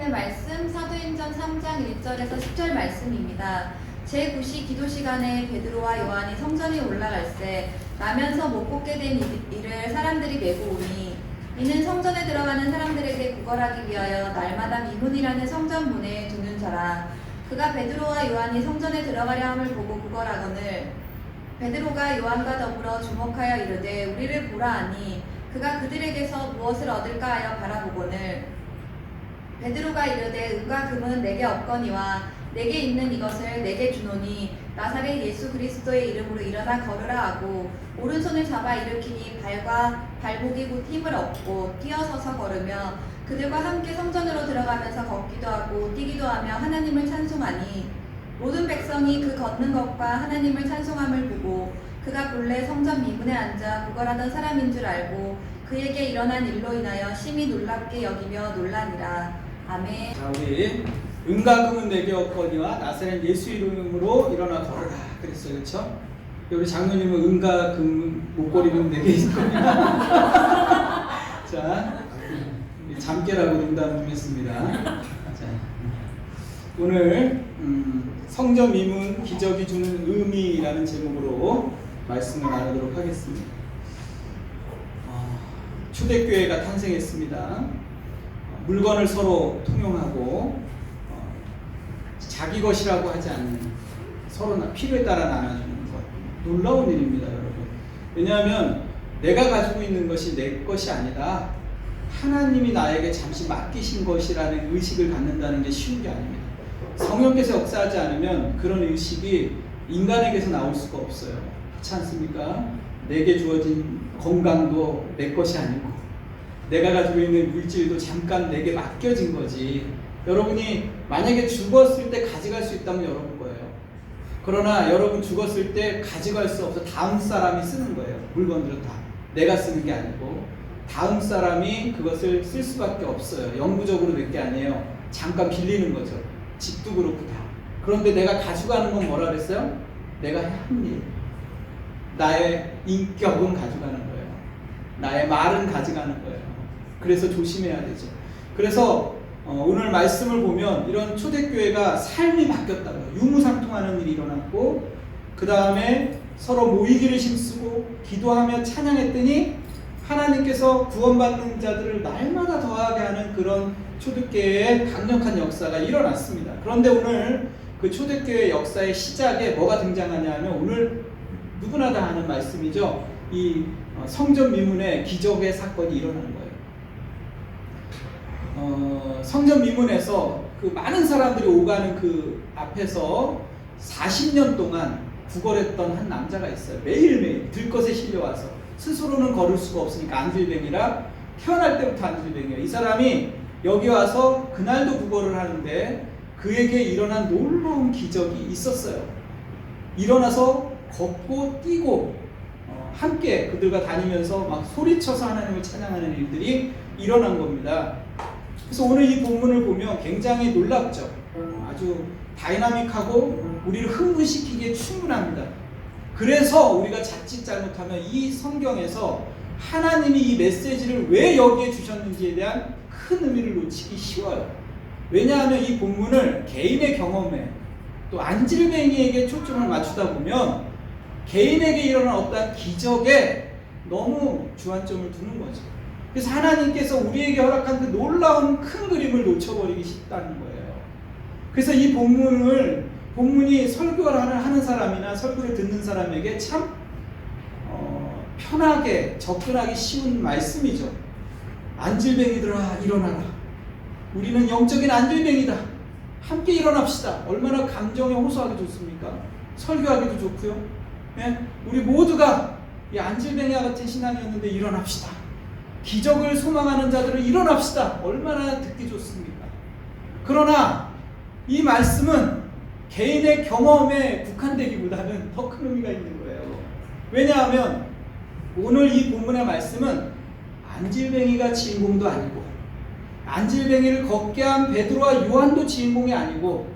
오늘 말씀 사도행전 3장 1절에서 10절 말씀입니다. 제9시 기도 시간에 베드로와 요한이 성전에 올라갈 때 나면서 못 걷게 된 이를 사람들이 메고 오니 이는 성전에 들어가는 사람들에게 구걸하기 위하여 날마다 미문이라는 성전문에 두는 자라. 그가 베드로와 요한이 성전에 들어가려 함을 보고 구걸하거늘 베드로가 요한과 더불어 주목하여 이르되 우리를 보라 하니 그가 그들에게서 무엇을 얻을까 하여 바라보거늘 베드로가 이르되 은과 금은 내게 없거니와 내게 있는 이것을 내게 주노니 나사렛 예수 그리스도의 이름으로 일어나 걸으라 하고 오른손을 잡아 일으키니 발과 발목이 곧 힘을 얻고 뛰어서서 걸으며 그들과 함께 성전으로 들어가면서 걷기도 하고 뛰기도 하며 하나님을 찬송하니 모든 백성이 그 걷는 것과 하나님을 찬송함을 보고 그가 본래 성전 미문에 앉아 구걸하던 사람인 줄 알고 그에게 일어난 일로 인하여 심히 놀랍게 여기며 놀라니라. 아멘. 자, 우리 은과 금은 내게 없거니와 나사렛 예수 이름으로 일어나 걸어라 그랬어요. 그렇죠? 우리 장로님은 은과 금 목걸이는 내게 있거든요. 자, 잠깨라고 농담 좀 했습니다. 자, 오늘 성전 미문 기적이 주는 의미라는 제목으로 말씀을 나누도록 하겠습니다. 초대교회가 탄생했습니다. 물건을 서로 통용하고 자기 것이라고 하지 않는 서로 필요에 따라 나눠주는 것, 놀라운 일입니다, 여러분. 왜냐하면 내가 가지고 있는 것이 내 것이 아니라 하나님이 나에게 잠시 맡기신 것이라는 의식을 갖는다는 게 쉬운 게 아닙니다. 성령께서 역사하지 않으면 그런 의식이 인간에게서 나올 수가 없어요. 그렇지 않습니까? 내게 주어진 건강도 내 것이 아니고 내가 가지고 있는 물질도 잠깐 내게 맡겨진 거지. 여러분이 만약에 죽었을 때 가져갈 수 있다면 여러분 거예요. 그러나 여러분 죽었을 때 가져갈 수 없어 다음 사람이 쓰는 거예요. 물건들은 다 내가 쓰는 게 아니고 다음 사람이 그것을 쓸 수밖에 없어요. 영구적으로 낼 게 아니에요. 잠깐 빌리는 거죠. 집도 그렇고 다. 그런데 내가 가져가는 건 뭐라 그랬어요? 내가 한 일. 나의 인격은 가져가는 거예요. 나의 말은 가져가는 거예요. 그래서 조심해야 되죠. 그래서 오늘 말씀을 보면 이런 초대교회가 삶이 바뀌었다고요. 유무상통하는 일이 일어났고 그 다음에 서로 모이기를 힘쓰고 기도하며 찬양했더니 하나님께서 구원받는 자들을 날마다 더하게 하는 그런 초대교회의 강력한 역사가 일어났습니다. 그런데 오늘 그 초대교회 역사의 시작에 뭐가 등장하냐 하면 오늘 누구나 다 아는 말씀이죠. 이 성전 미문에 기적의 사건이 일어난 거예요. 성전 미문에서 그 많은 사람들이 오가는 그 앞에서 40년 동안 구걸했던 한 남자가 있어요. 매일매일 들것에 실려와서 스스로는 걸을 수가 없으니까 안질뱅이라 태어날 때부터 안질뱅이에요. 이 사람이 여기 와서 그날도 구걸을 하는데 그에게 일어난 놀라운 기적이 있었어요. 일어나서 걷고 뛰고 함께 그들과 다니면서 막 소리쳐서 하나님을 찬양하는 일들이 일어난 겁니다. 그래서 오늘 이 본문을 보면 굉장히 놀랍죠. 아주 다이나믹하고 우리를 흥분시키기에 충분합니다. 그래서 우리가 자칫 잘못하면 이 성경에서 하나님이 이 메시지를 왜 여기에 주셨는지에 대한 큰 의미를 놓치기 쉬워요. 왜냐하면 이 본문을 개인의 경험에 또 안질뱅이에게 초점을 맞추다 보면 개인에게 일어난 어떤 기적에 너무 주안점을 두는 거죠. 그래서 하나님께서 우리에게 허락한 그 놀라운 큰 그림을 놓쳐버리기 쉽다는 거예요. 그래서 이 본문이 설교를 하는 사람이나 설교를 듣는 사람에게 참 편하게 접근하기 쉬운 말씀이죠. 안질뱅이들아 일어나라. 우리는 영적인 안질뱅이다. 함께 일어납시다. 얼마나 감정에 호소하기 좋습니까? 설교하기도 좋고요. 네? 우리 모두가 이 안질뱅이와 같은 신앙이었는데 일어납시다. 기적을 소망하는 자들을 일어납시다. 얼마나 듣기 좋습니까? 그러나 이 말씀은 개인의 경험에 국한되기보다는 더 큰 의미가 있는 거예요. 왜냐하면 오늘 이 본문의 말씀은 안질뱅이가 주인공도 아니고 안질뱅이를 걷게 한 베드로와 요한도 주인공이 아니고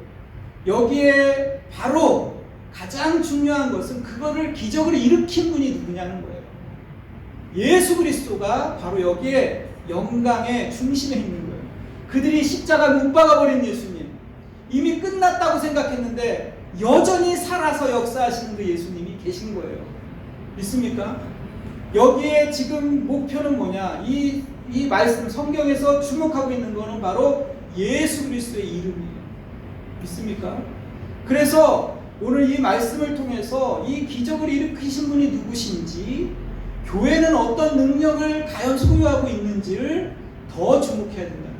여기에 바로 가장 중요한 것은 그거를 기적을 일으킨 분이 누구냐는 거예요. 예수 그리스도가 바로 여기에 영광의 중심에 있는 거예요. 그들이 십자가 못 박아버린 예수님, 이미 끝났다고 생각했는데 여전히 살아서 역사하시는 그 예수님이 계신 거예요. 믿습니까? 여기에 지금 목표는 뭐냐? 이 말씀 성경에서 주목하고 있는 거는 바로 예수 그리스도의 이름이에요. 믿습니까? 그래서 오늘 이 말씀을 통해서 이 기적을 일으키신 분이 누구신지, 교회는 어떤 능력을 과연 소유하고 있는지를 더 주목해야 된다는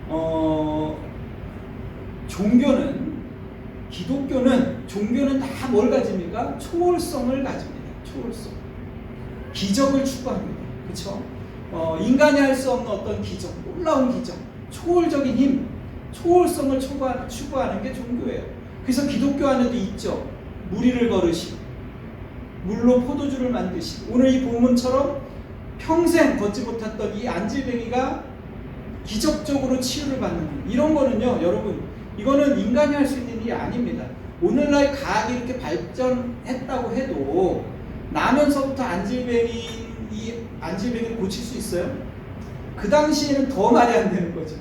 거예요. 종교는 다 뭘 가집니까? 초월성을 가집니다. 초월성. 기적을 추구합니다. 그렇죠? 인간이 할 수 없는 어떤 기적, 놀라운 기적, 초월적인 힘, 초월성을 추구하는 게 종교예요. 그래서 기독교 안에도 있죠. 물 위를 걸으시고 물로 포도주를 만드시고, 오늘 이 본문처럼 평생 걷지 못했던 이 안질뱅이가 기적적으로 치유를 받는 것, 이런 거는요, 여러분, 이거는 인간이 할 수 있는 일이 아닙니다. 오늘날 과학이 이렇게 발전했다고 해도 나면서부터 이 안질뱅이를 고칠 수 있어요? 그 당시에는 더 말이 안 되는 거죠.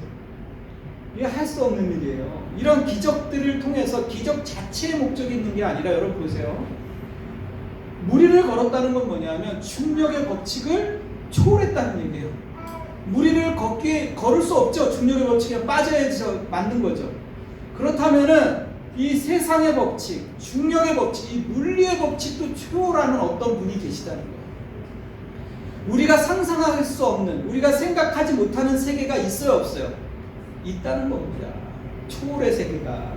이게 할 수 없는 일이에요. 이런 기적들을 통해서 기적 자체의 목적이 있는 게 아니라, 여러분 보세요. 무리를 걸었다는 건 뭐냐면 중력의 법칙을 초월했다는 얘기예요. 무리를 걸을 수 없죠. 중력의 법칙에 빠져야지 맞는 거죠. 그렇다면은 이 세상의 법칙, 중력의 법칙, 이 물리의 법칙도 초월하는 어떤 분이 계시다는 거예요. 우리가 상상할 수 없는, 우리가 생각하지 못하는 세계가 있어요, 없어요? 있다는 겁니다. 초월의 세계가.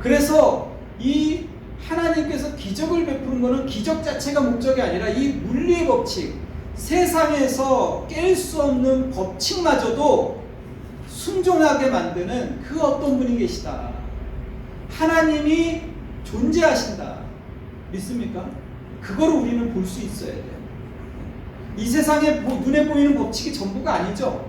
그래서 이 하나님께서 기적을 베푸는 것은 기적 자체가 목적이 아니라 이 물리의 법칙, 세상에서 깰 수 없는 법칙마저도 순종하게 만드는 그 어떤 분이 계시다. 하나님이 존재하신다. 믿습니까? 그걸 우리는 볼 수 있어야 돼요. 이 세상에 눈에 보이는 법칙이 전부가 아니죠.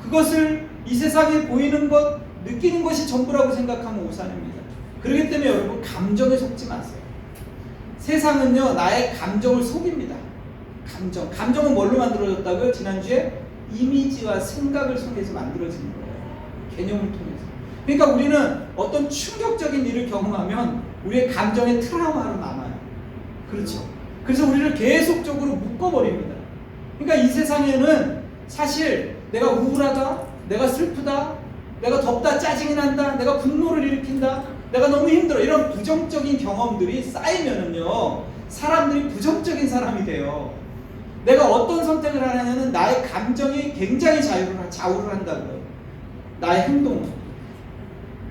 그것을 이 세상에 보이는 것, 느끼는 것이 전부라고 생각하면 오산입니다. 그렇기 때문에 여러분, 감정에 속지 마세요. 세상은요, 나의 감정을 속입니다. 감정은 뭘로 만들어졌다고요? 지난주에 이미지와 생각을 통해서 만들어지는 거예요. 개념을 통해서. 그러니까 우리는 어떤 충격적인 일을 경험하면 우리의 감정의 트라우마로 남아요. 그렇죠? 그래서 우리를 계속적으로 묶어버립니다. 그러니까 이 세상에는 사실 내가 우울하다, 내가 슬프다, 내가 덥다, 짜증이 난다, 내가 분노를 일으킨다, 내가 너무 힘들어, 이런 부정적인 경험들이 쌓이면은요, 사람들이 부정적인 사람이 돼요. 내가 어떤 선택을 하느냐는 나의 감정이 굉장히 좌우를 한다고요. 나의 행동은.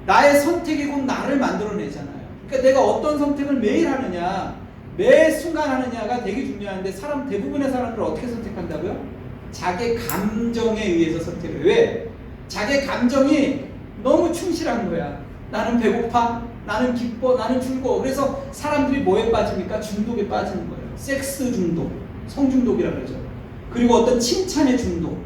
나의 선택이 곧 나를 만들어내잖아요. 그러니까 내가 어떤 선택을 매일 하느냐, 매 순간 하느냐가 되게 중요한데, 대부분의 사람들은 어떻게 선택한다고요? 자기 감정에 의해서 선택을. 왜? 자기 감정이 너무 충실한 거야. 나는 배고파, 나는 기뻐, 나는 즐거워. 그래서 사람들이 뭐에 빠집니까? 중독에 빠지는 거예요. 섹스 중독, 성중독이라고 그러죠. 그리고 어떤 칭찬의 중독,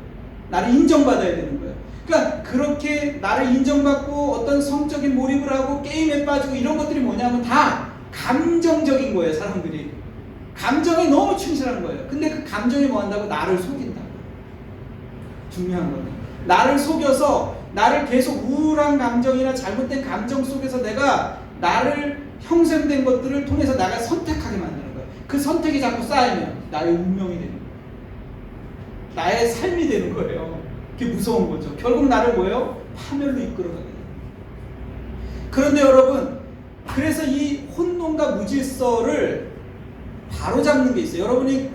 나를 인정받아야 되는 거예요. 그러니까 그렇게 나를 인정받고 어떤 성적인 몰입을 하고 게임에 빠지고, 이런 것들이 뭐냐면 다 감정적인 거예요. 사람들이 감정이 너무 충실한 거예요. 근데 그 감정이 뭐 한다고? 나를 속인다고. 중요한 거는 나를 속여서 나를 계속 우울한 감정이나 잘못된 감정 속에서 내가 나를 형성된 것들을 통해서 나가 선택하게 만드는 거예요. 그 선택이 자꾸 쌓이면 나의 운명이 되는 거예요. 나의 삶이 되는 거예요. 그게 무서운 거죠. 결국 나를 뭐예요? 파멸로 이끌어가게 돼요. 그런데 여러분, 그래서 이 혼돈과 무질서를 바로잡는 게 있어요.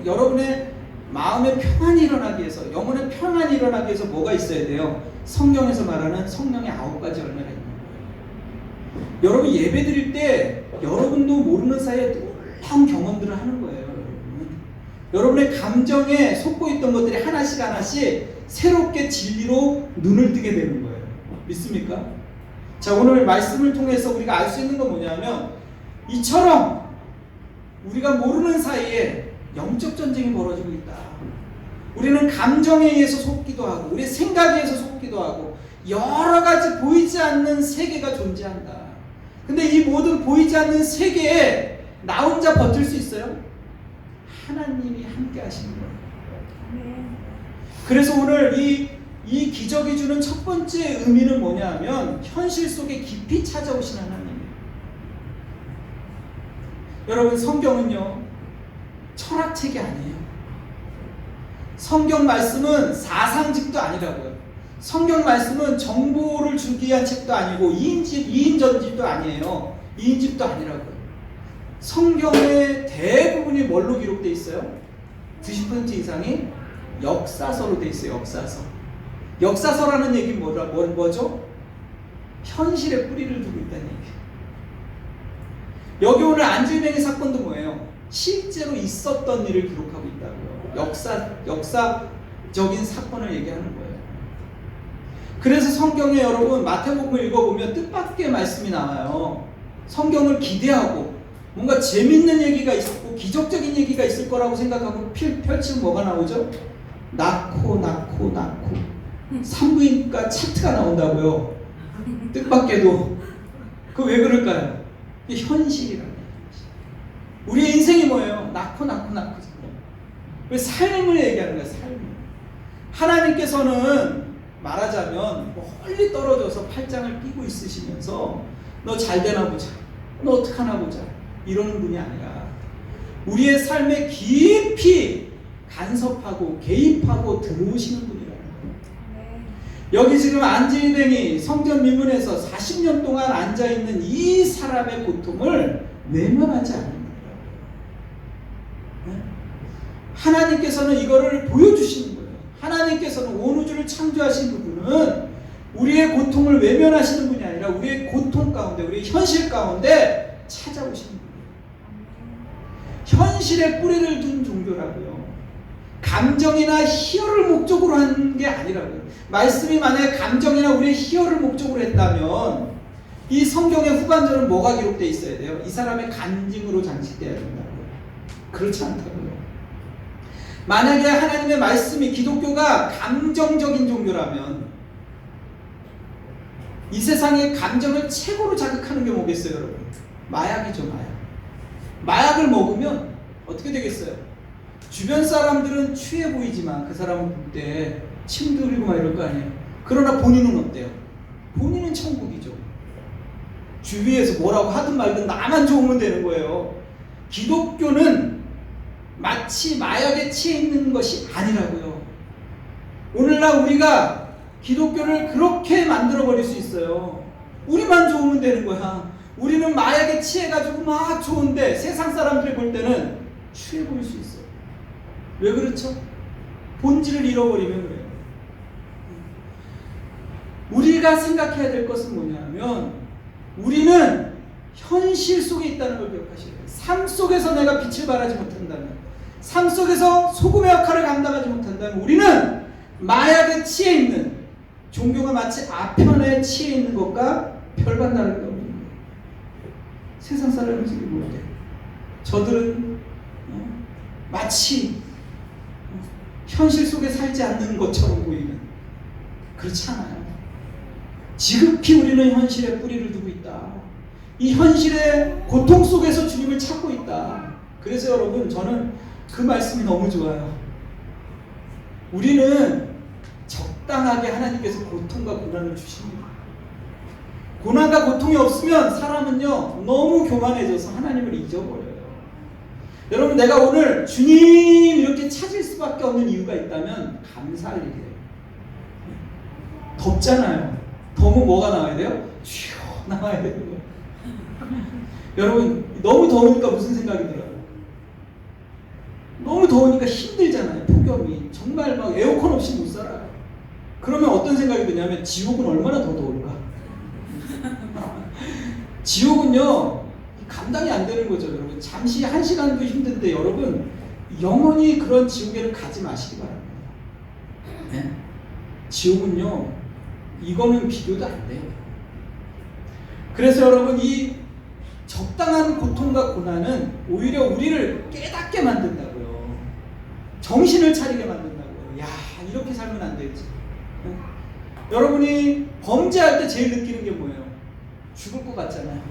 여러분의 마음의 평안이 일어나기 위해서, 영혼의 평안이 일어나기 위해서 뭐가 있어야 돼요? 성경에서 말하는 성령의 9가지 열매가 있는 거예요. 여러분, 예배 드릴 때 여러분도 모르는 사이에 놀라운 경험들을 하는 거예요. 여러분의 감정에 속고 있던 것들이 하나씩 새롭게 진리로 눈을 뜨게 되는 거예요. 믿습니까? 자, 오늘 말씀을 통해서 우리가 알 수 있는 건 뭐냐면, 이처럼 우리가 모르는 사이에 영적 전쟁이 벌어지고 있다. 우리는 감정에 의해서 속기도 하고, 우리의 생각에 의해서 속기도 하고, 여러 가지 보이지 않는 세계가 존재한다. 근데 이 모든 보이지 않는 세계에 나 혼자 버틸 수 있어요? 하나님이 함께 하시는 거예요. 그래서 오늘 이 이 기적이 주는 첫 번째 의미는 뭐냐면 현실 속에 깊이 찾아오신 하나님이에요. 여러분, 성경은요 철학책이 아니에요. 성경 말씀은 사상직도 아니라고요. 성경 말씀은 정보를 주기 위한 책도 아니고 이인전집도 아니에요. 이인집도 아니라고요. 성경의 대부분이 뭘로 기록되어 있어요? 90% 이상이 역사서로 되어 있어요. 역사서. 역사서라는 얘기는 뭐죠? 현실에 뿌리를 두고 있다는 얘기예요. 여기 오늘 안주인행위 사건도 뭐예요? 실제로 있었던 일을 기록하고 있다고요. 역사적인 사건을 얘기하는 거예요. 그래서 성경에 여러분 마태복음을 읽어보면 뜻밖의 말씀이 나와요. 성경을 기대하고 뭔가 재밌는 얘기가 있고 기적적인 얘기가 있을 거라고 생각하고 펼치면 뭐가 나오죠? 낳고 산부인과 차트가 나온다고요. 뜻밖에도. 그 왜 그럴까요? 이게 현실이라는 거예요. 우리의 인생이 뭐예요? 낳고 왜 삶을 얘기하는 거예요? 삶을. 하나님께서는 말하자면 멀리 떨어져서 팔짱을 끼고 있으시면서 너 잘 되나 보자, 너 어떡하나 보자 이러는 분이 아니라 우리의 삶에 깊이 간섭하고 개입하고 들어오시는 분이라는 거예요. 여기 지금 안지인행이 성전 미문에서 40년 동안 앉아있는 이 사람의 고통을 외면하지 않는 거예요. 하나님께서는 이거를 보여주시는 거예요. 하나님께서는 온 우주를 창조하신 그분은 우리의 고통을 외면하시는 분이 아니라 우리의 고통 가운데, 우리의 현실 가운데 찾아오시는 분이에요. 현실에 뿌리를 둔 종교라고요. 감정이나 희열을 목적으로 하는 게 아니라고요. 말씀이 만약에 감정이나 우리의 희열을 목적으로 했다면 이 성경의 후반절은 뭐가 기록되어 있어야 돼요? 이 사람의 간증으로 장식되어야 된다고요. 그렇지 않다고요. 만약에 하나님의 말씀이 기독교가 감정적인 종교라면 이 세상의 감정을 최고로 자극하는 게 뭐겠어요, 여러분? 마약이죠, 마약. 마약을 먹으면 어떻게 되겠어요? 주변 사람들은 취해 보이지만 그 사람은 볼 때 침도 흘리고 막 이럴 거 아니에요. 그러나 본인은 어때요? 본인은 천국이죠. 주위에서 뭐라고 하든 말든 나만 좋으면 되는 거예요. 기독교는 마치 마약에 취해 있는 것이 아니라고요. 오늘날 우리가 기독교를 그렇게 만들어버릴 수 있어요. 우리만 좋으면 되는 거야. 우리는 마약에 취해가지고 막 좋은데 세상 사람들이 볼 때는 취해 보일 수 있어요. 왜 그렇죠? 본질을 잃어버리면 그래요. 우리가 생각해야 될 것은 뭐냐면 우리는 현실 속에 있다는 걸 기억하셔야 돼요. 삶 속에서 내가 빛을 발하지 못한다면, 삶 속에서 소금의 역할을 감당하지 못한다면 우리는 마약에 취해 있는, 종교가 마치 아편에 취해 있는 것과 별반 다른 게 없는 거예요. 세상 사람들이 뭐예요? 저들은 마치 현실 속에 살지 않는 것처럼 보이는, 그렇지 않아요. 지극히 우리는 현실에 뿌리를 두고 있다. 이 현실의 고통 속에서 주님을 찾고 있다. 그래서 여러분, 저는 그 말씀이 너무 좋아요. 우리는 적당하게 하나님께서 고통과 고난을 주십니다. 고난과 고통이 없으면 사람은요 너무 교만해져서 하나님을 잊어버려요. 여러분, 내가 오늘 주님 이렇게 찾을 수밖에 없는 이유가 있다면 감사할 일이에요. 덥잖아요. 더우면 뭐가 나와야 돼요? 슈 나와야 돼요. 여러분, 너무 더우니까 무슨 생각이 들어요? 너무 더우니까 힘들잖아요. 폭염이 정말 막 에어컨 없이 못 살아요. 그러면 어떤 생각이 드냐면 지옥은 얼마나 더 더울까? 지옥은요 감당이 안 되는 거죠. 여러분, 잠시 1시간도 힘든데 여러분 영원히 그런 지옥에는 가지 마시기 바랍니다. 네? 지옥은요 이거는 비교도 안 돼요. 그래서 여러분, 이 적당한 고통과 고난은 오히려 우리를 깨닫게 만든다고요. 정신을 차리게 만든다고요. 야, 이렇게 살면 안 되지. 네? 여러분이 범죄할 때 제일 느끼는 게 뭐예요? 죽을 것 같잖아요.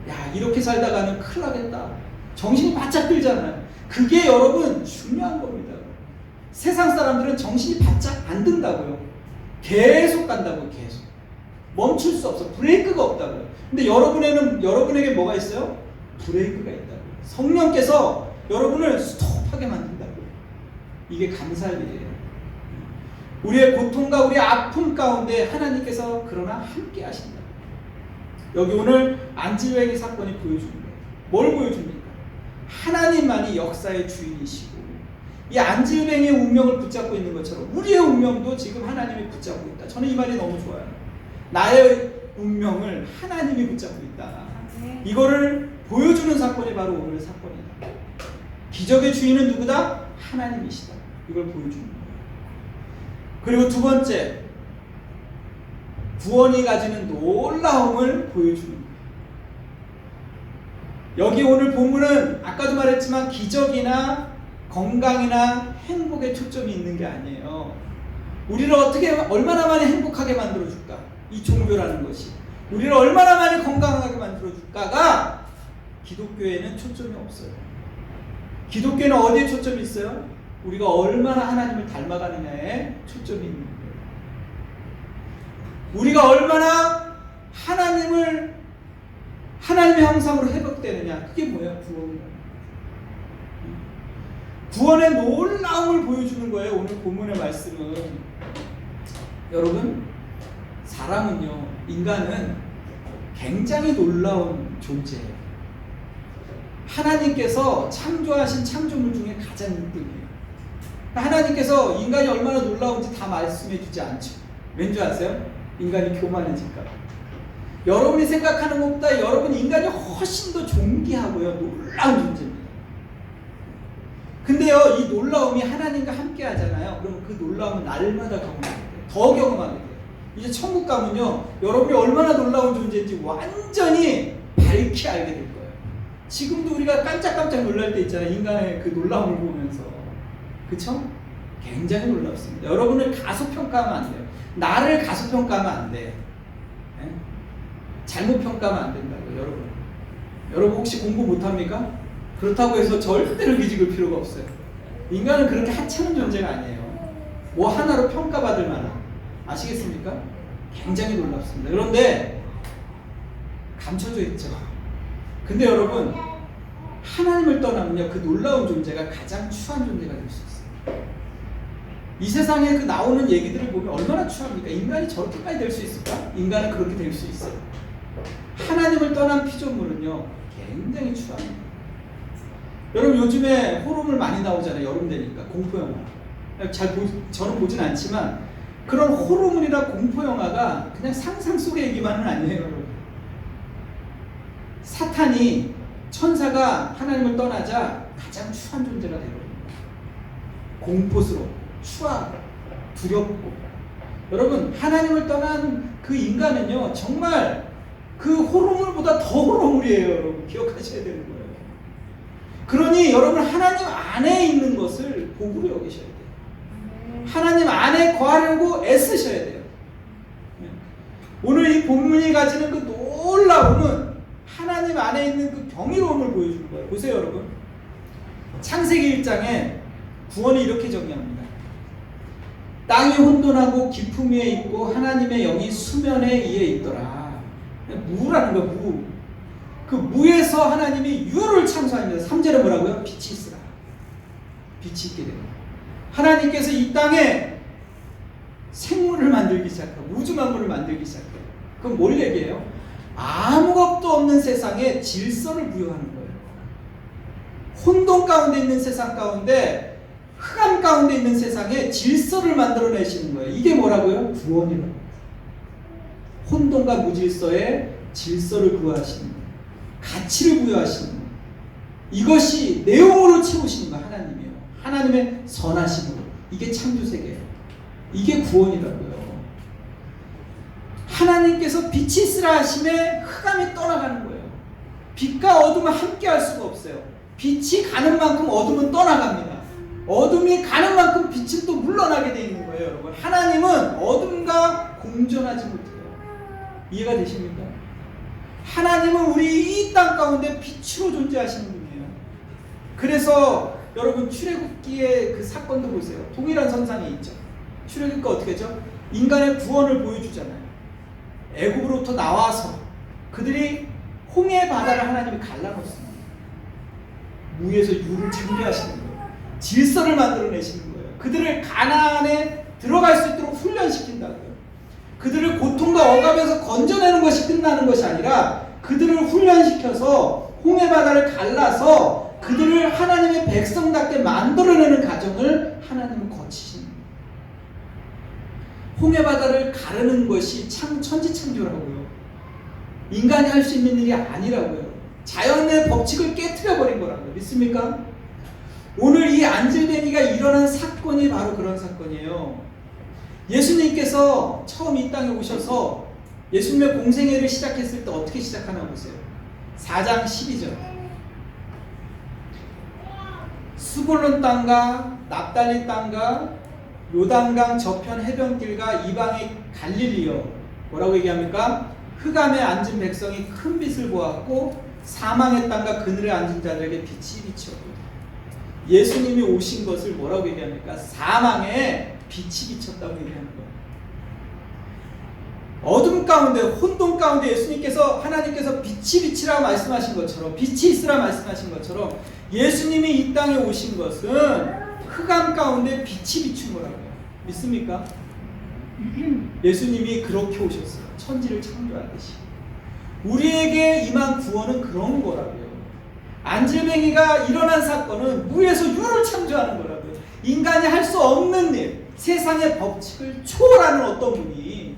야, 이렇게 살다가는 큰일 나겠다. 정신이 바짝 들잖아요. 그게 여러분 중요한 겁니다. 세상 사람들은 정신이 바짝 안 든다고요. 계속 간다고. 계속 멈출 수 없어. 브레이크가 없다고요. 근데 여러분에게 뭐가 있어요? 브레이크가 있다고요. 성령께서 여러분을 스톱하게 만든다고요. 이게 감사할 일이에요. 우리의 고통과 우리의 아픔 가운데 하나님께서 그러나 함께 하신다. 여기 오늘 안질뱅이 사건이 보여주는 거예요. 뭘 보여줍니까? 하나님만이 역사의 주인이시고 이 안질뱅이의 운명을 붙잡고 있는 것처럼 우리의 운명도 지금 하나님이 붙잡고 있다. 저는 이 말이 너무 좋아요. 나의 운명을 하나님이 붙잡고 있다. 이거를 보여주는 사건이 바로 오늘의 사건이다. 기적의 주인은 누구다? 하나님이시다. 이걸 보여주는 거예요. 그리고 두 번째, 구원이 가지는 놀라움을 보여주는 거예요. 여기 오늘 본문은 아까도 말했지만 기적이나 건강이나 행복에 초점이 있는 게 아니에요. 우리를 얼마나 많이 행복하게 만들어줄까? 이 종교라는 것이 우리를 얼마나 많이 건강하게 만들어줄까가 기독교에는 초점이 없어요. 기독교는 어디에 초점이 있어요? 우리가 얼마나 하나님을 닮아가느냐에 초점이 있는 거예요. 우리가 얼마나 하나님의 형상으로 회복되느냐. 그게 뭐야? 구원의 놀라움을 보여주는 거예요. 오늘 본문의 말씀은. 여러분, 인간은 굉장히 놀라운 존재예요. 하나님께서 창조하신 창조물 중에 가장 1등이에요. 하나님께서 인간이 얼마나 놀라운지 다 말씀해 주지 않죠. 왠지 아세요? 인간이 교만해질까 봐. 여러분이 생각하는 것보다 여러분 인간이 훨씬 더 존귀하고요, 놀라운 존재입니다. 근데요, 이 놀라움이 하나님과 함께 하잖아요. 그럼 그 놀라움은 날마다 경험하게 돼요. 더 경험하게 돼요. 이제 천국 가면요, 여러분이 얼마나 놀라운 존재인지 완전히 밝히 알게 될 거예요. 지금도 우리가 깜짝깜짝 놀랄 때 있잖아요. 인간의 그 놀라움을 보면서. 그쵸? 굉장히 놀랍습니다. 여러분을 가소평가하면 안 돼요. 나를 가소평가하면 안 돼. 네? 잘못 평가하면 안 된다고요, 여러분. 여러분 혹시 공부 못합니까? 그렇다고 해서 절대로 기죽을 필요가 없어요. 인간은 그렇게 하찮은 존재가 아니에요. 뭐 하나로 평가받을 만한. 아시겠습니까? 굉장히 놀랍습니다. 그런데 감춰져 있죠. 근데 여러분, 하나님을 떠나면요, 그 놀라운 존재가 가장 추한 존재가 될 수 있어요. 이 세상에 그 나오는 얘기들을 보면 얼마나 추합니까? 인간이 저렇게까지 될 수 있을까? 인간은 그렇게 될 수 있어요. 하나님을 떠난 피조물은요, 굉장히 추합니다. 여러분, 요즘에 호러물 많이 나오잖아요. 여름 되니까. 공포영화. 저는 보진 않지만 그런 호러물이나 공포영화가 그냥 상상 속의 얘기만은 아니에요, 여러분. 사탄이, 천사가 하나님을 떠나자 가장 추한 존재가 되거든요. 공포스러워, 추하고, 두렵고. 여러분, 하나님을 떠난 그 인간은요, 정말 그 호러물보다 더 호러물이에요, 여러분. 기억하셔야 되는 거예요. 그러니 여러분, 하나님 안에 있는 것을 복으로 여기셔야 돼요. 하나님 안에 거하려고 애쓰셔야 돼요. 오늘 이 본문이 가지는 그 놀라움은 하나님 안에 있는 그 경이로움을 보여주는 거예요. 보세요, 여러분. 창세기 1장에 구원이 이렇게 정의합니다. 땅이 혼돈하고 깊음 위에 있고 하나님의 영이 수면에 위에 있더라. 무라는 거야, 무. 그 무에서 하나님이 유를 창조합니다. 3절에 뭐라고요? 빛이 있으라. 빛이 있게 됩니다. 하나님께서 이 땅에 생물을 만들기 시작하고 우주 만물을 만들기 시작해요. 그럼 뭘 얘기해요? 아무것도 없는 세상에 질서를 부여하는 거예요. 혼돈 가운데 있는 세상 가운데, 흑암 가운데 있는 세상에 질서를 만들어내시는 거예요. 이게 뭐라고요? 구원이라고. 혼돈과 무질서에 질서를 부여하시는 거예요. 가치를 부여하시는 거예요. 이것이 내용으로 채우시는 거 하나님이에요. 하나님의 선하심으로. 이게 창조세계예요. 이게 구원이라고요. 하나님께서 빛이 있으라 하심에 흑암이 떠나가는 거예요. 빛과 어둠은 함께 할 수가 없어요. 빛이 가는 만큼 어둠은 떠나갑니다. 어둠이 가는 만큼 빛은 또 물러나게 돼 있는 거예요, 여러분. 하나님은 어둠과 공존하지 못해요. 이해가 되십니까? 하나님은 우리 이 땅 가운데 빛으로 존재하시는 분이에요. 그래서 여러분, 출애굽기의 그 사건도 보세요. 동일한 선상에 있죠. 출애굽기가 어떻게 하죠? 인간의 구원을 보여주잖아요. 애굽으로부터 나와서 그들이 홍해 바다를 하나님이 갈라놓습니다. 무에서 유를 창조하시는 거예요. 질서를 만들어내시는 거예요. 그들을 가나안에 들어갈 수 있도록 훈련시킨다고요. 그들을 고통과 억압에서 건져내는 것이 끝나는 것이 아니라 그들을 훈련시켜서 홍해 바다를 갈라서 그들을 하나님의 백성답게 만들어내는 과정을 하나님은 거치시는 거예요. 홍해 바다를 가르는 것이 천지창조라고요. 인간이 할 수 있는 일이 아니라고요. 자연의 법칙을 깨트려 버린 거라고요. 믿습니까? 오늘 이 안질뱅이가 일어난 사건이 바로 그런 사건이에요. 예수님께서 처음 이 땅에 오셔서 예수님의 공생애를 시작했을 때 어떻게 시작하나 보세요. 4장 12절. 수불론 땅과 납달리 땅과 요단강 저편 해변길과 이방의 갈릴리여. 뭐라고 얘기합니까? 흑암에 앉은 백성이 큰 빛을 보았고 사망의 땅과 그늘에 앉은 자들에게 빛이 비쳤고. 예수님이 오신 것을 뭐라고 얘기합니까? 사망에 빛이 비쳤다고 얘기하는 거예요. 어둠 가운데, 혼돈 가운데 예수님께서, 하나님께서 빛이 비치라고 말씀하신 것처럼, 빛이 있으라 말씀하신 것처럼 예수님이 이 땅에 오신 것은 흑암 가운데 빛이 비춘 거라고요. 믿습니까? 예수님이 그렇게 오셨어요. 천지를 창조하듯이. 우리에게 임한 구원은 그런 거라고요. 안질뱅이가 일어난 사건은 무에서 유를 창조하는 거라고요. 인간이 할 수 없는 일, 세상의 법칙을 초월하는 어떤 분이,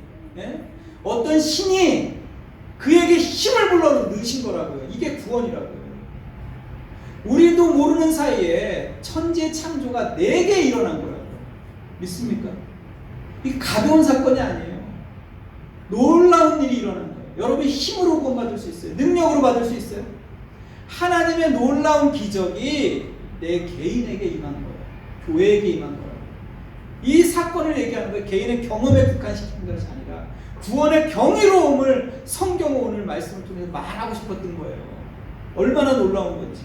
어떤 신이 그에게 힘을 불러넣으신 거라고요. 이게 구원이라고요. 우리도 모르는 사이에 천지의 창조가 4개 일어난 거라고요. 믿습니까? 이게 가벼운 사건이 아니에요. 놀라운 일이 일어난 거예요. 여러분이 힘으로 구원받을 수 있어요. 능력으로 받을 수 있어요. 하나님의 놀라운 기적이 내 개인에게 임한 거예요. 교회에게 임한 거예요. 이 사건을 얘기하는 거예요. 개인의 경험에 국한시키는 것이 아니라 구원의 경이로움을 성경은 오늘 말씀을 통해서 말하고 싶었던 거예요. 얼마나 놀라운 건지.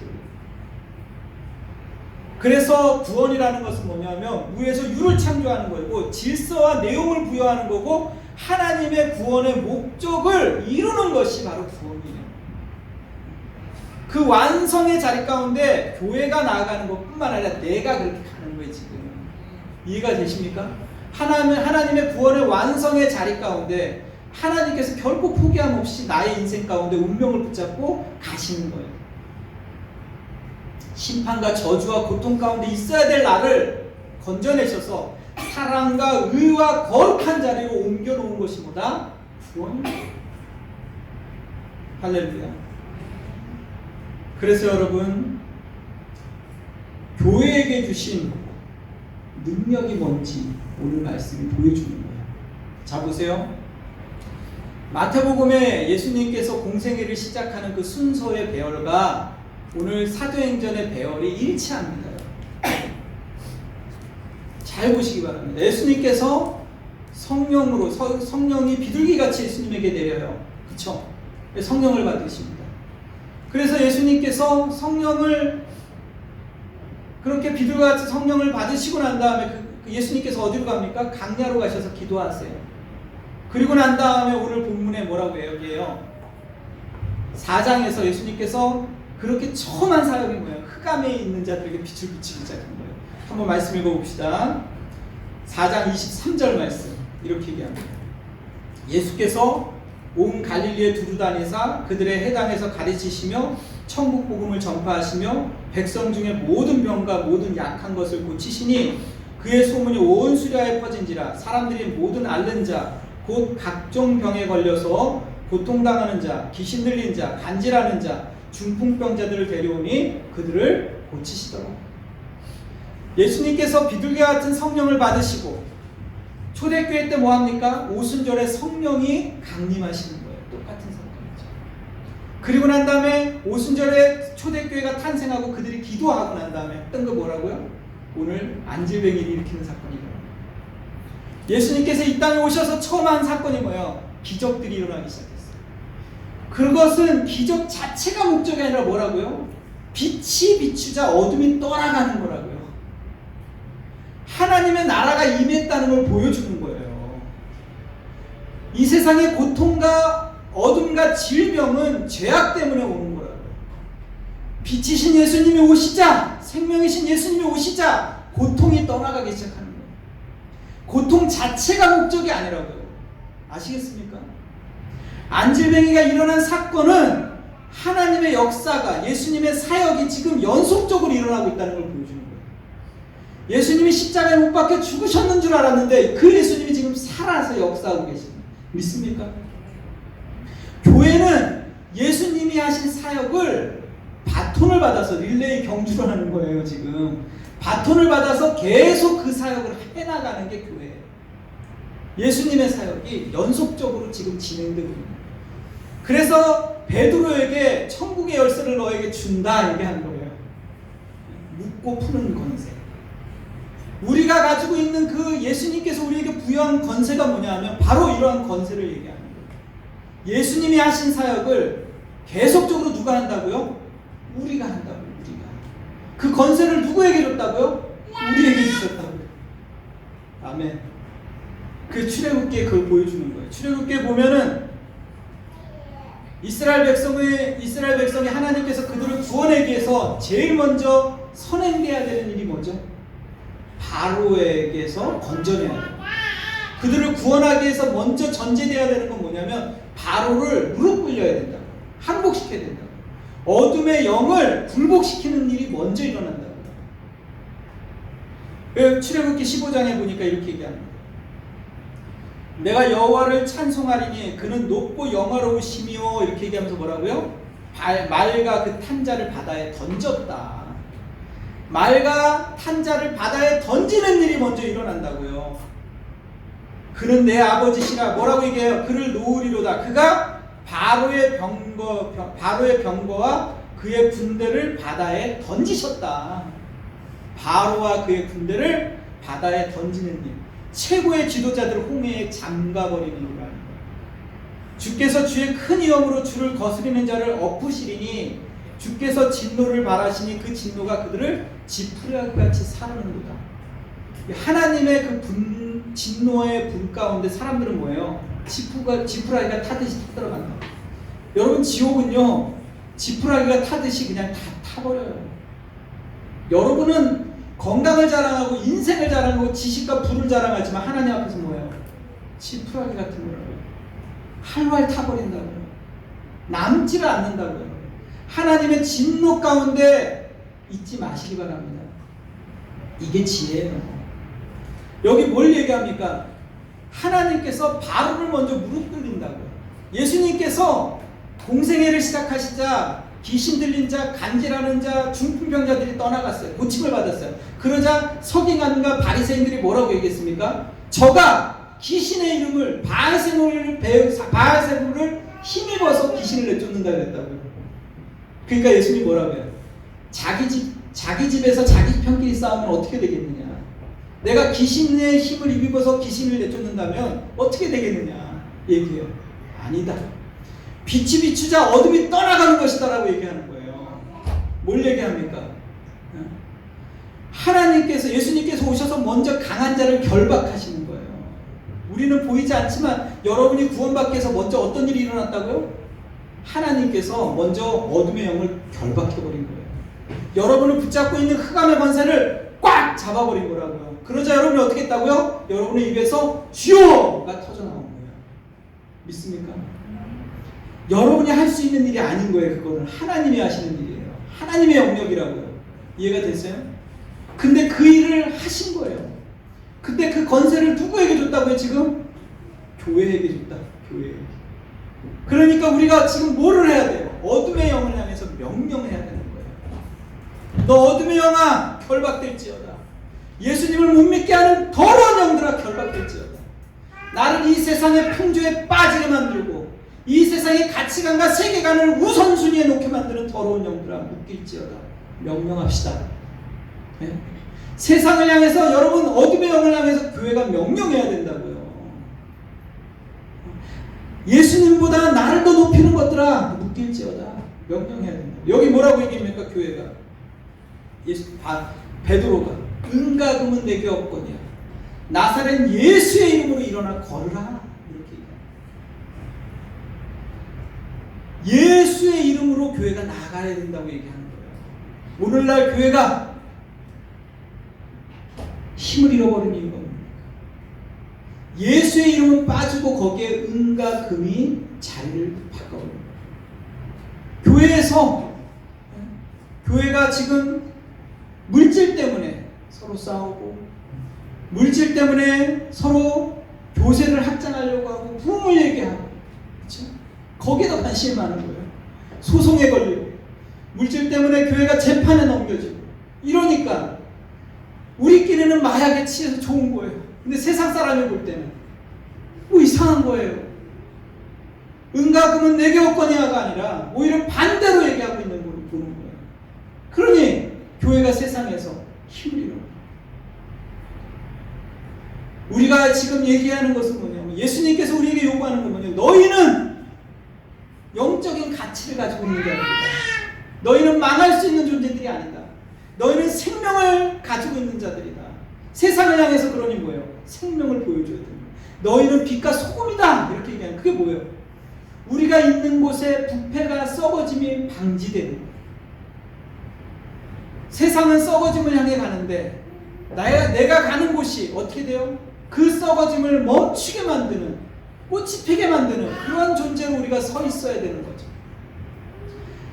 그래서 구원이라는 것은 뭐냐면 무에서 유를 창조하는 거고 질서와 내용을 부여하는 거고 하나님의 구원의 목적을 이루는 것이 바로 구원이에요. 그 완성의 자리 가운데 교회가 나아가는 것뿐만 아니라 내가 그렇게 가는 거예요. 지금 이해가 되십니까? 하나님의 구원의 완성의 자리 가운데 하나님께서 결코 포기함 없이 나의 인생 가운데 운명을 붙잡고 가시는 거예요. 심판과 저주와 고통 가운데 있어야 될 나를 건져내셔서 사랑과 의와 거룩한 자리로 옮겨놓은 것이 뭐다? 구원입니다. 할렐루야. 그래서 여러분, 교회에게 주신 능력이 뭔지 오늘 말씀이 보여주는 거예요. 자, 보세요. 마태복음에 예수님께서 공생애를 시작하는 그 순서의 배열과 오늘 사도행전의 배열이 일치합니다. 잘 보시기 바랍니다. 예수님께서 성령으로, 성령이 비둘기같이 예수님에게 내려요. 그쵸? 성령을 받으십니다. 그래서 예수님께서 성령을 그렇게 비둘기같이 성령을 받으시고 난 다음에 예수님께서 어디로 갑니까? 강야로 가셔서 기도하세요. 그리고 난 다음에 오늘 본문에 뭐라고 얘기해요? 4장에서 예수님께서 그렇게 처음 한 사역이 뭐예요? 흑암에 있는 자들에게 빛을 비치기 시작한 거예요. 한번 말씀 읽어봅시다. 4장 23절 말씀 이렇게 얘기합니다. 예수께서 온 갈릴리에 두루 다니사 그들의 해당에서 가르치시며 천국 복음을 전파하시며 백성 중에 모든 병과 모든 약한 것을 고치시니 그의 소문이 온 수리아에 퍼진지라. 사람들이 모든 앓는 자 곧 각종 병에 걸려서 고통당하는 자, 귀신 들린 자, 간질하는 자, 중풍병자들을 데려오니 그들을 고치시더라. 예수님께서 비둘기 같은 성령을 받으시고 초대교회 때 뭐합니까? 오순절에 성령이 강림하시는 거예요. 똑같은 사건이죠. 그리고 난 다음에 오순절에 초대교회가 탄생하고 그들이 기도하고 난 다음에 했던 거 뭐라고요? 오늘 안질뱅이를 일으키는 사건이에요. 예수님께서 이 땅에 오셔서 처음 한 사건이 뭐예요? 기적들이 일어나기 시작했어요. 그것은 기적 자체가 목적이 아니라 뭐라고요? 빛이 비추자 어둠이 떠나가는 거라고요. 하나님의 나라가 임했다는 걸 보여주는 거예요. 이 세상의 고통과 어둠과 질병은 죄악 때문에 오는 거라고요. 빛이신 예수님이 오시자, 생명이신 예수님이 오시자 고통이 떠나가기 시작하는 거예요. 고통 자체가 목적이 아니라고요. 아시겠습니까? 안질뱅이가 일어난 사건은 하나님의 역사가, 예수님의 사역이 지금 연속적으로 일어나고 있다는 걸 보여주는 거예요. 예수님이 십자가에 못 박혀 죽으셨는 줄 알았는데 그 예수님이 지금 살아서 역사하고 계십니다. 믿습니까? 교회는 예수님이 하신 사역을 바톤을 받아서 릴레이 경주를 하는 거예요. 지금 바톤을 받아서 계속 그 사역을 해나가는 게 교회예요. 예수님의 사역이 연속적으로 지금 진행되고 있는 거예요. 그래서 베드로에게 천국의 열쇠를 너에게 준다 얘기한 거예요. 묻고 푸는 권세. 우리가 가지고 있는 그 예수님께서 우리에게 부여한 권세가 뭐냐 하면 바로 이러한 권세를 얘기하는 거예요. 예수님이 하신 사역을 계속적으로 누가 한다고요? 우리가 한다고요. 우리가. 그 권세를 누구에게 줬다고요? 우리에게 주셨다고요. 아멘. 그 출애굽기에 그걸 보여주는 거예요. 출애굽기에 보면은 이스라엘 백성이 하나님께서 그들을 구원하기 위해서 제일 먼저 선행돼야 되는 일이 뭐죠? 바로에게서 건져내야 돼요. 그들을 구원하기 위해서 먼저 전제돼야 되는 건 뭐냐면 바로를 무릎 꿇려야 된다. 항복시켜야 된다. 어둠의 영을 굴복시키는 일이 먼저 일어난다. 출애굽기 15장에 보니까 이렇게 얘기합니다. 내가 여호와를 찬송하리니 그는 높고 영화로우시며 이렇게 얘기하면서 뭐라고요? 말과 그 탄자를 바다에 던졌다. 말과 탄자를 바다에 던지는 일이 먼저 일어난다고요. 그는 내 아버지시라 뭐라고 얘기해요? 그를 놓으리로다. 그가 바로의 병거와 그의 군대를 바다에 던지셨다. 바로와 그의 군대를 바다에 던지는 일. 최고의 지도자들 홍해에 잠가버리는 거라는 거예요. 주께서 주의 큰 위엄으로 주를 거스리는 자를 엎으시리니 주께서 진노를 바라시니 그 진노가 그들을 지푸라기같이 사르는도다. 하나님의 그 진노의 불 가운데 사람들은 뭐예요? 지푸라기가 타듯이 타들어간다. 여러분 지옥은요 지푸라기가 타듯이 그냥 다 타버려요. 여러분은 건강을 자랑하고 인생을 자랑하고 지식과 부를 자랑하지만 하나님 앞에서 뭐예요? 지푸라기 같은 거라고요. 활활 타버린다고요. 남지를 않는다고요. 하나님의 진노 가운데 잊지 마시기 바랍니다. 이게 지혜예요. 여기 뭘 얘기합니까? 하나님께서 바로를 먼저 무릎 꿇린다고요. 예수님께서 공생애를 시작하시자 귀신 들린 자, 간질하는 자, 중풍병자들이 떠나갔어요. 고침을 받았어요. 그러자 서기관과 바리새인들이 뭐라고 얘기했습니까? 저가 귀신의 이름을 바알세불을 힘입어서 귀신을 내쫓는다 그랬다고요. 그러니까 예수님이 뭐라고 해요? 자기 집에서 자기 편끼리 싸우면 어떻게 되겠느냐? 내가 귀신의 힘을 입어서 귀신을 내쫓는다면 어떻게 되겠느냐? 얘기해요. 아니다. 빛이 비추자 어둠이 떠나가는 것이다라고 얘기하는 거예요. 뭘 얘기합니까? 하나님께서 예수님께서 오셔서 먼저 강한 자를 결박하시는 거예요. 우리는 보이지 않지만 여러분이 구원받기 위해서 먼저 어떤 일이 일어났다고요? 하나님께서 먼저 어둠의 영을 결박해버린 거예요. 여러분을 붙잡고 있는 흑암의 권세를 꽉 잡아버린 거라고요. 그러자 여러분이 어떻게 했다고요? 여러분의 입에서 주여가 터져나온 거예요. 믿습니까? 여러분이 할 수 있는 일이 아닌 거예요. 그거는 하나님이 하시는 일이에요. 하나님의 영역이라고요. 이해가 됐어요? 근데 그 일을 하신 거예요. 근데 그 권세를 누구에게 줬다고요? 지금? 교회에게 줬다. 교회에게. 그러니까 우리가 지금 뭐를 해야 돼요? 어둠의 영을 향해서 명령해야 되는 거예요. 너 어둠의 영아 결박될지어다. 예수님을 못 믿게 하는 더러운 영들아 결박될지어다. 나를 이 세상의 풍조에 빠지게 만들고 이 세상의 가치관과 세계관을 우선순위에 놓게 만드는 더러운 영들아 묶일지어다. 명령합시다. 네? 세상을 향해서 여러분 어둠의 영을 향해서 교회가 명령해야 된다고요. 예수님보다 나를 더 높이는 것들아 묶일지어다. 명령해야 된다. 여기 뭐라고 얘기합니까? 교회가 베드로가 은과 금은 내게 없거니와 나사렛 예수의 이름으로 일어나 걸으라. 이렇게 얘기합니다. 예수의 이름으로 교회가 나가야 된다고 얘기하는 거예요. 오늘날 교회가 힘을 잃어버린 이유가 뭡니까? 예수의 이름은 빠지고 거기에 은과 금이 자리를 바꿔버립니다. 교회가 지금 물질 때문에 서로 싸우고, 물질 때문에 서로 교세를 확장하려고 하고, 부흥을 얘기하고, 그렇죠? 거기에다 관심이 많은 거예요. 소송에 걸리고, 물질 때문에 교회가 재판에 넘겨지고, 이러니까 우리끼리는 마약에 취해서 좋은 거예요. 근데 세상 사람이 볼 때는 뭐 이상한 거예요. 은과 금은 내게 없거니와가 아니라 오히려 반대로 얘기하고 있는 걸 보는 거예요. 그러니 교회가 세상에서 힘을 잃어요. 우리가 지금 얘기하는 것은 뭐냐면, 예수님께서 우리에게 요구하는 건 뭐냐면, 너희는 영적인 가치를 가지고 있는 자들이다. 너희는 망할 수 있는 존재들이 아니다. 너희는 생명을 가지고 있는 자들이다. 세상을 향해서 그러니 뭐예요? 생명을 보여줘야 됩니다. 너희는 빛과 소금이다. 이렇게 얘기하는, 그게 뭐예요? 우리가 있는 곳에 부패가 썩어짐이 방지되는 거예요. 세상은 썩어짐을 향해 가는데 내가 가는 곳이 어떻게 돼요? 그 썩어짐을 멈추게 만드는, 꽃이 피게 만드는 그런 존재로 우리가 서 있어야 되는 거죠.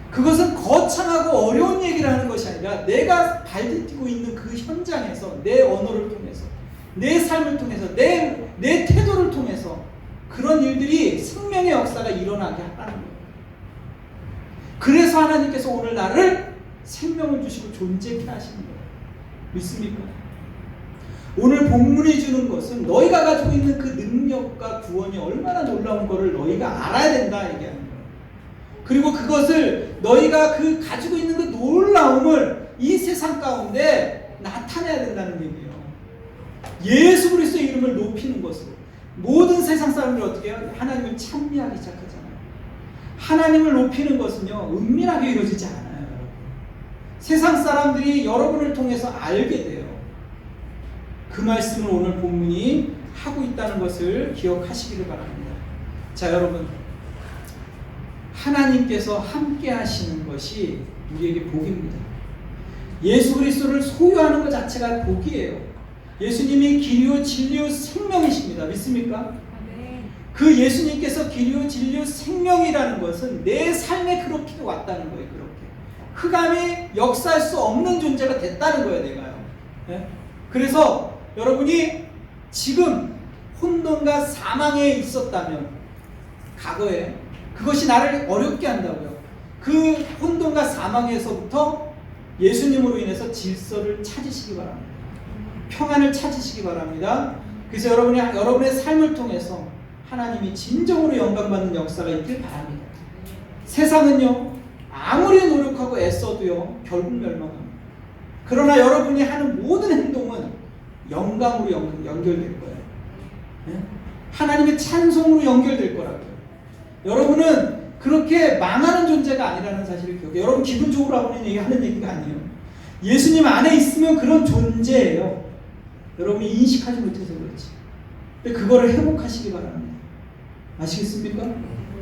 그것은 거창하고 어려운 얘기를 하는 것이 아니라 내가 발디디고 있는 그 현장에서 내 언어를 통해서, 내 삶을 통해서, 내 태도를 통해서 그런 일들이 생명의 역사가 일어나게 하라는 거예요. 그래서 하나님께서 오늘 나를 생명을 주시고 존재케 하시는 거예요. 믿습니까? 오늘 본문이 주는 것은 너희가 가지고 있는 그 능력과 구원이 얼마나 놀라운 것을 너희가 알아야 된다 얘기하는 거예요. 그리고 그것을 너희가 그 가지고 있는 그 놀라움을 이 세상 가운데 나타내야 된다는 얘기예요. 예수 그리스도의 이름을 높이는 것으로 모든 세상 사람들이 어떻게 해요? 하나님을 찬미하기 시작하잖아요. 하나님을 높이는 것은요, 은밀하게 이루어지지 않아요. 세상 사람들이 여러분을 통해서 알게 돼요. 그 말씀을 오늘 본문이 하고 있다는 것을 기억하시기를 바랍니다. 자, 여러분, 하나님께서 함께 하시는 것이 우리에게 복입니다. 예수 그리스도를 소유하는 것 자체가 복이에요. 예수님이 길이요 진리요 생명이십니다. 믿습니까? 그 예수님께서 길이요 진리요 생명이라는 것은 내 삶에 그렇게 왔다는 거예요. 그렇게 흑암이 역사할 수 없는 존재가 됐다는 거예요. 내가요. 네? 그래서 여러분이 지금 혼돈과 사망에 있었다면, 과거에 그것이 나를 어렵게 한다고요. 그 혼돈과 사망에서부터 예수님으로 인해서 질서를 찾으시기 바랍니다. 평안을 찾으시기 바랍니다. 그래서 여러분의 삶을 통해서 하나님이 진정으로 영광받는 역사가 있길 바랍니다. 세상은요, 아무리 노력하고 애써도요, 결국 멸망합니다. 그러나 여러분이 하는 모든 행동은 영광으로 연결될 거예요. 네? 하나님의 찬송으로 연결될 거라고요. 여러분은 그렇게 망하는 존재가 아니라는 사실을 기억해요. 여러분 기분 좋으라고 하는 얘기가 아니에요. 예수님 안에 있으면 그런 존재예요. 여러분이 인식하지 못해서 그렇지. 근데 그거를 회복하시기 바랍니다. 아시겠습니까?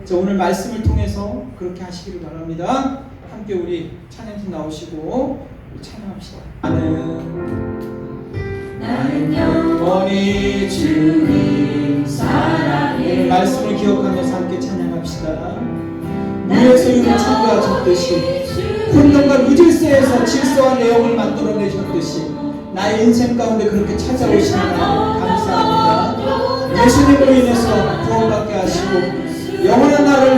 자, 오늘 말씀을 통해서 그렇게 하시기를 바랍니다. 함께 우리 찬양팀 나오시고 우리 찬양합시다. 나는 영원히 주님 사랑해. 말씀을 기억하면서 함께 찬양합시다. 무에서 유를 창조하셨듯이 혼돈과 무질서에서 질서와 내용을 만들어내셨듯이 나의 인생 가운데 그렇게 찾아오시는 하나님 감사합니다. 예수님으로 인해서 구원받게 하시고 영원한 나를